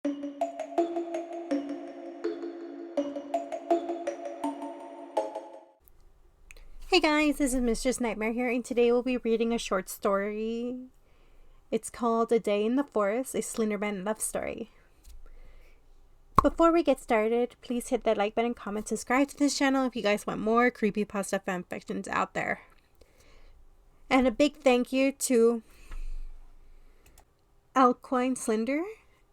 Hey guys, this is Mistress Nightmare here, and today we'll be reading a short story. It's called A Day in the Forest, a Slenderman love story. Before we get started, please hit that like button, comment, subscribe to this channel if you guys want more creepypasta fanfictions out there. And a big thank you to Alquine Slender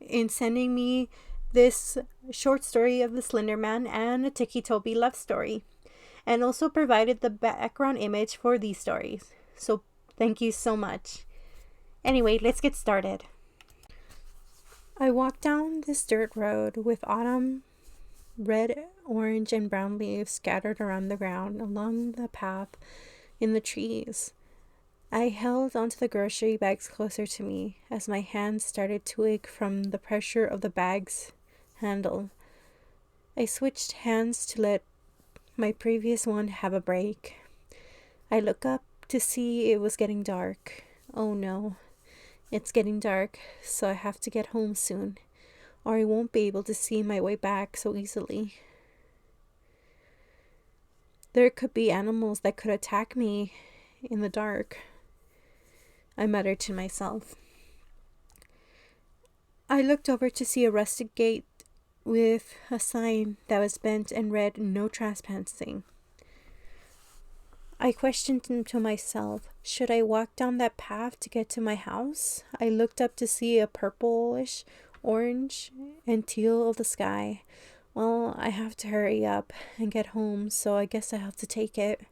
in sending me this short story of the Slender Man and a Tiki Toby love story, and also provided the background image for these stories. So thank you so much. Anyway, let's get started. I walked down this dirt road with autumn red, orange, and brown leaves scattered around the ground along the path in the trees. I held onto the grocery bags closer to me as my hands started to ache from the pressure of the bag's handle. I switched hands to let my previous one have a break. I look up to see it was getting dark. Oh no, it's getting dark, so I have to get home soon, or I won't be able to see my way back so easily. There could be animals that could attack me in the dark, I muttered to myself. I looked over to see a rustic gate with a sign that was bent and read "No trespassing." I questioned to myself, should I walk down that path to get to my house? I looked up to see a purplish orange and teal of the sky. Well, I have to hurry up and get home, so I guess I have to take it.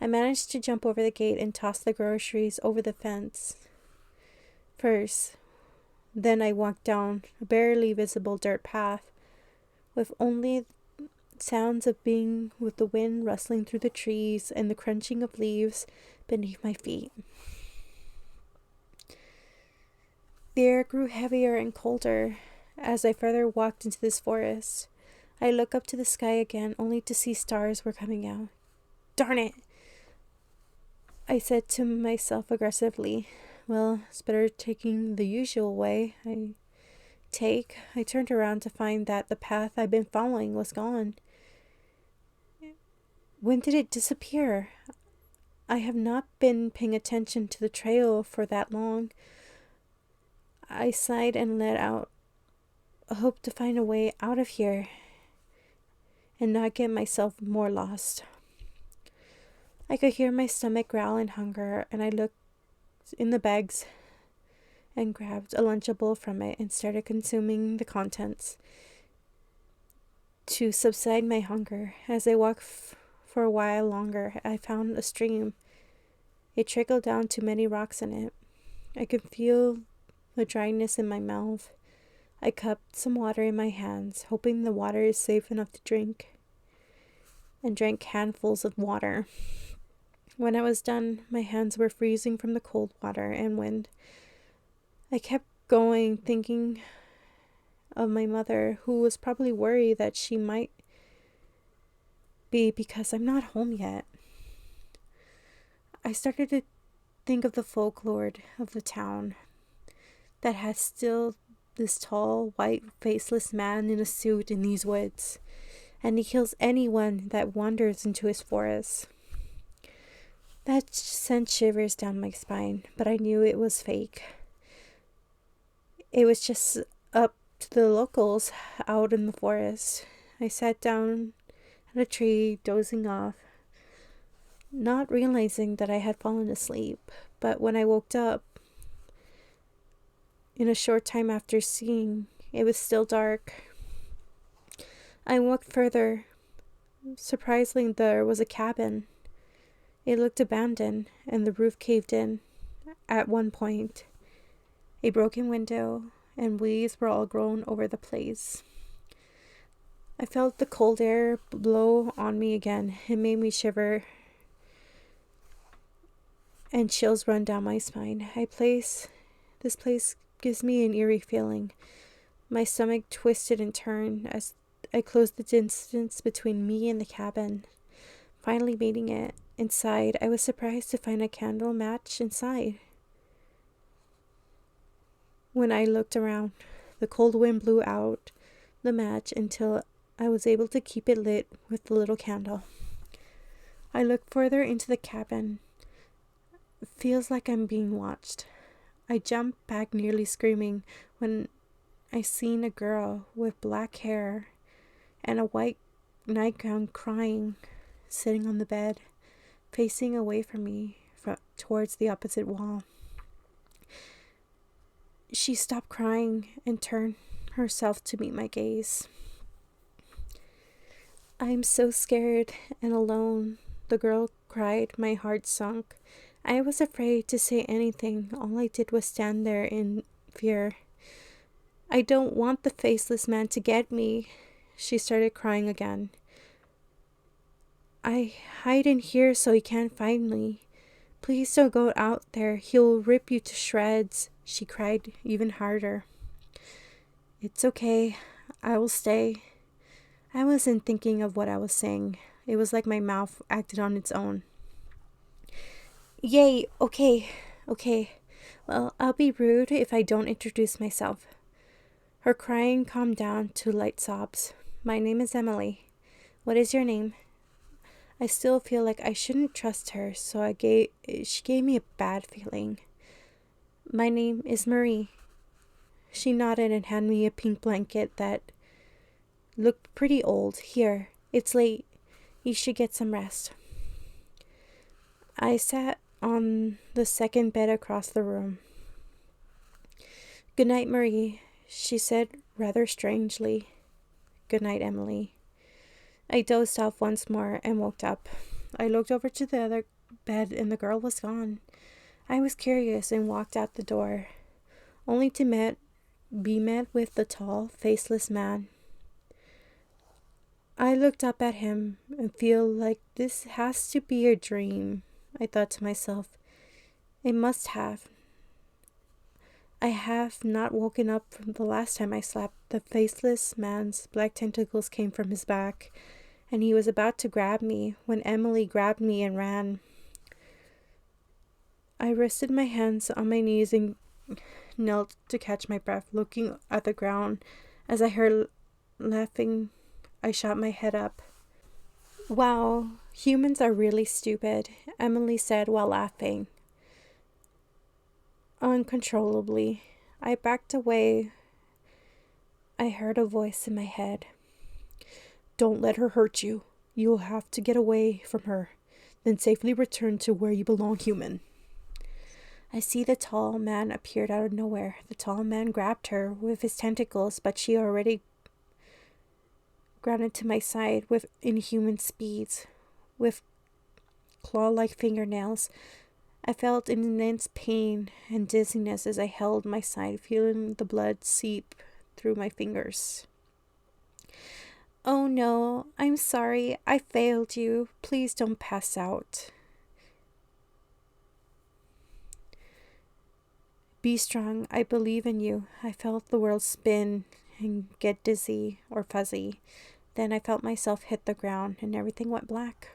I managed to jump over the gate and toss the groceries over the fence first. Then I walked down a barely visible dirt path with only sounds of being with the wind rustling through the trees and the crunching of leaves beneath my feet. The air grew heavier and colder as I further walked into this forest. I looked up to the sky again, only to see stars were coming out. Darn it! I said to myself aggressively. Well, it's better taking the usual way I turned around to find that the path I'd been following was gone. When did it disappear? I have not been paying attention to the trail for that long. I sighed and let out a hope to find a way out of here and not get myself more lost. I could hear my stomach growl in hunger, and I looked in the bags and grabbed a Lunchable from it and started consuming the contents to subside my hunger. As I walked for a while longer, I found a stream. It trickled down to many rocks in it. I could feel the dryness in my mouth. I cupped some water in my hands, hoping the water is safe enough to drink, and drank handfuls of water. When I was done, my hands were freezing from the cold water and wind. I kept going, thinking of my mother, who was probably worried that she might be because I'm not home yet. I started to think of the folklore of the town that has still this tall, white, faceless man in a suit in these woods, and he kills anyone that wanders into his forest. That sent shivers down my spine, but I knew it was fake. It was just up to the locals out in the forest. I sat down at a tree, dozing off, not realizing that I had fallen asleep. But when I woke up, in a short time after seeing, it was still dark. I walked further. Surprisingly, there was a cabin. It looked abandoned, and the roof caved in at one point. A broken window and weeds were all grown over the place. I felt the cold air blow on me again. It made me shiver, and chills run down my spine. This place gives me an eerie feeling. My stomach twisted and turned as I closed the distance between me and the cabin. Finally meeting it. Inside, I was surprised to find a candle match inside. When I looked around, The cold wind blew out the match until I was able to keep it lit with the little candle. I looked further into the cabin. It feels like I'm being watched. I jumped back, nearly screaming, when I seen a girl with black hair and a white nightgown crying, sitting on the bed, facing away from me, towards the opposite wall. She stopped crying and turned herself to meet my gaze. "I'm so scared and alone," the girl cried. My heart sunk. I was afraid to say anything. All I did was stand there in fear. "I don't want the faceless man to get me." She started crying again. "I hide in here so he can't find me. Please don't go out there. He'll rip you to shreds," she cried even harder. "It's okay. I will stay." I wasn't thinking of what I was saying. It was like my mouth acted on its own. "Yay, okay. Well, I'll be rude if I don't introduce myself." Her crying calmed down to light sobs. "My name is Emily. What is your name?" I still feel like I shouldn't trust her, so she gave me a bad feeling. "My name is Marie." She nodded and handed me a pink blanket that looked pretty old. "Here, it's late. You should get some rest." I sat on the second bed across the room. "Good night, Marie," she said rather strangely. "Good night, Emily." I dozed off once more and woke up. I looked over to the other bed and the girl was gone. I was curious and walked out the door, only to be met with the tall, faceless man. I looked up at him and feel like this has to be a dream. I thought to myself, it must have. I have not woken up from the last time I slept. The faceless man's black tentacles came from his back, and he was about to grab me when Emily grabbed me and ran. I rested my hands on my knees and knelt to catch my breath, looking at the ground. As I heard laughing, I shot my head up. "Wow, humans are really stupid," Emily said while laughing uncontrollably. I backed away. I heard a voice in my head. "Don't let her hurt you. You'll have to get away from her, then safely return to where you belong, human." I see the tall man appeared out of nowhere. The tall man grabbed her with his tentacles, but she already grounded to my side with inhuman speeds. With claw-like fingernails, I felt an immense pain and dizziness as I held my side, feeling the blood seep through my fingers. "Oh no, I'm sorry. I failed you. Please don't pass out." "Be strong. I believe in you." I felt the world spin and get dizzy or fuzzy. Then I felt myself hit the ground and everything went black.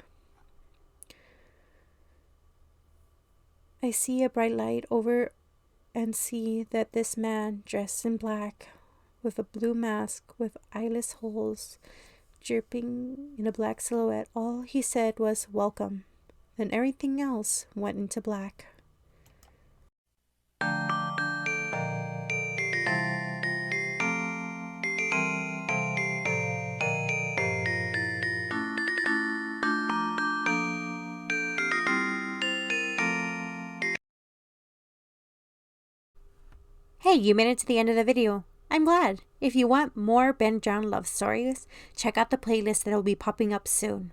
I see a bright light over and see that this man, dressed in black, with a blue mask with eyeless holes, dripping in a black silhouette, all he said was "welcome." Then everything else went into black. Hey, you made it to the end of the video. I'm glad. If you want more Ben Drowned love stories, check out the playlist that will be popping up soon.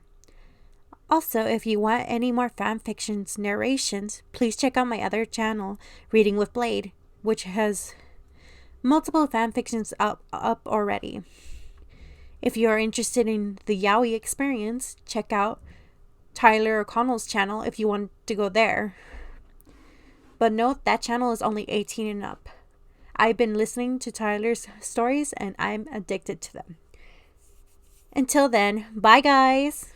Also, if you want any more fanfictions narrations, please check out my other channel, Reading with Blade, which has multiple fanfictions up already. If you are interested in the yaoi experience, check out Tyler O'Connell's channel if you want to go there. But note that channel is only 18 and up. I've been listening to Tyler's stories and I'm addicted to them. Until then, bye guys!